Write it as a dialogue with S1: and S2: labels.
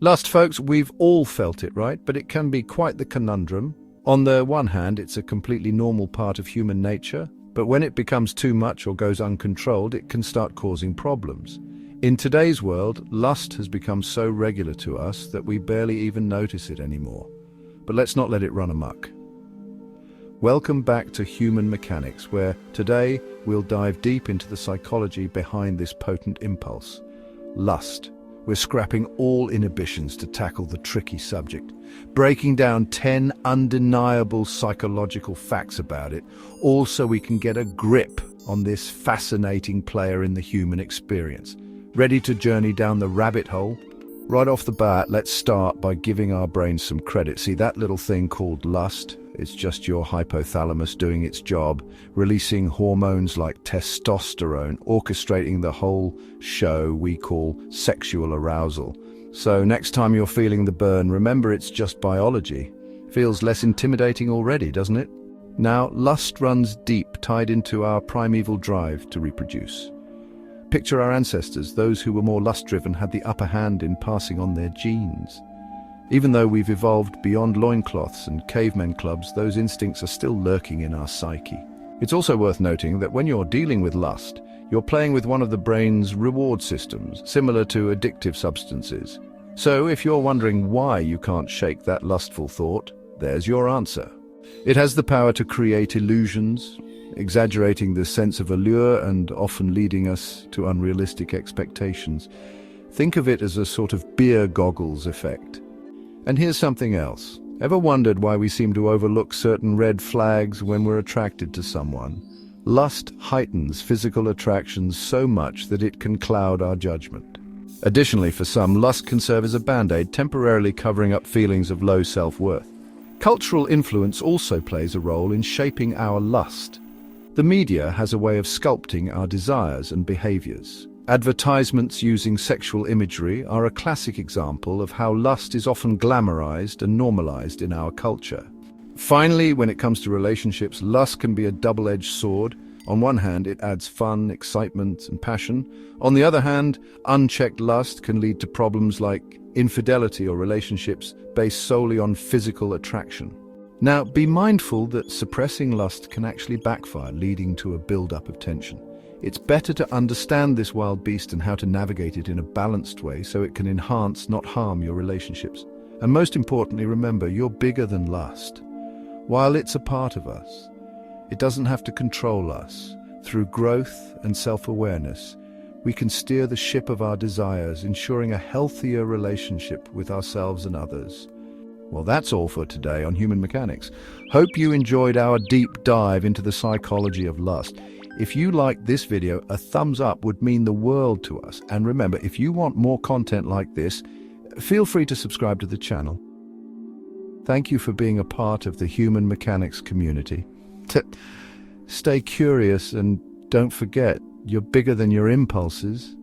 S1: Lust, folks, we've all felt it, right? But it can be quite the conundrum. On the one hand, it's a completely normal part of human nature, but when it becomes too much or goes uncontrolled, it can start causing problems. In today's world, lust has become so regular to us that we barely even notice it anymore. But let's not let it run amok. Welcome back to Human Mechanics, where today we'll dive deep into the psychology behind this potent impulse, lust. We're scrapping all inhibitions to tackle the tricky subject, breaking down 10 undeniable psychological facts about it, all so we can get a grip on this fascinating player in the human experience. Ready to journey down the rabbit hole? Right off the bat, let's start by giving our brains some credit. See, that little thing called lust? It's just your hypothalamus doing its job, releasing hormones like testosterone, orchestrating the whole show we call sexual arousal. So next time you're feeling the burn, remember it's just biology. Feels less intimidating already, doesn't it? Now, lust runs deep, tied into our primeval drive to reproduce. Picture our ancestors. Those who were more lust-driven had the upper hand in passing on their genes. Even though we've evolved beyond loincloths and cavemen clubs, those instincts are still lurking in our psyche. It's also worth noting that when you're dealing with lust, you're playing with one of the brain's reward systems, similar to addictive substances. So if you're wondering why you can't shake that lustful thought, there's your answer. It has the power to create illusions, exaggerating the sense of allure and often leading us to unrealistic expectations. Think of it as a sort of beer goggles effect. And here's something else. Ever wondered why we seem to overlook certain red flags when we're attracted to someone? Lust heightens physical attractions so much that it can cloud our judgment. Additionally, for some, lust can serve as a band-aid, temporarily covering up feelings of low self-worth. Cultural influence also plays a role in shaping our lust. The media has a way of sculpting our desires and behaviors. Advertisements using sexual imagery are a classic example of how lust is often glamorized and normalized in our culture. Finally, when it comes to relationships, lust can be a double-edged sword. On one hand, it adds fun, excitement, and passion. On the other hand, unchecked lust can lead to problems like infidelity or relationships based solely on physical attraction. Now, be mindful that suppressing lust can actually backfire, leading to a build-up of tension. It's better to understand this wild beast and how to navigate it in a balanced way so it can enhance, not harm, your relationships. And most importantly, remember, you're bigger than lust. While it's a part of us, it doesn't have to control us. Through growth and self-awareness, we can steer the ship of our desires, ensuring a healthier relationship with ourselves and others. Well, that's all for today on Human Mechanics. Hope you enjoyed our deep dive into the psychology of lust. If you liked this video, a thumbs up would mean the world to us. And remember, if you want more content like this, feel free to subscribe to the channel. Thank you for being a part of the Human Mechanics community. Stay curious and don't forget, you're bigger than your impulses.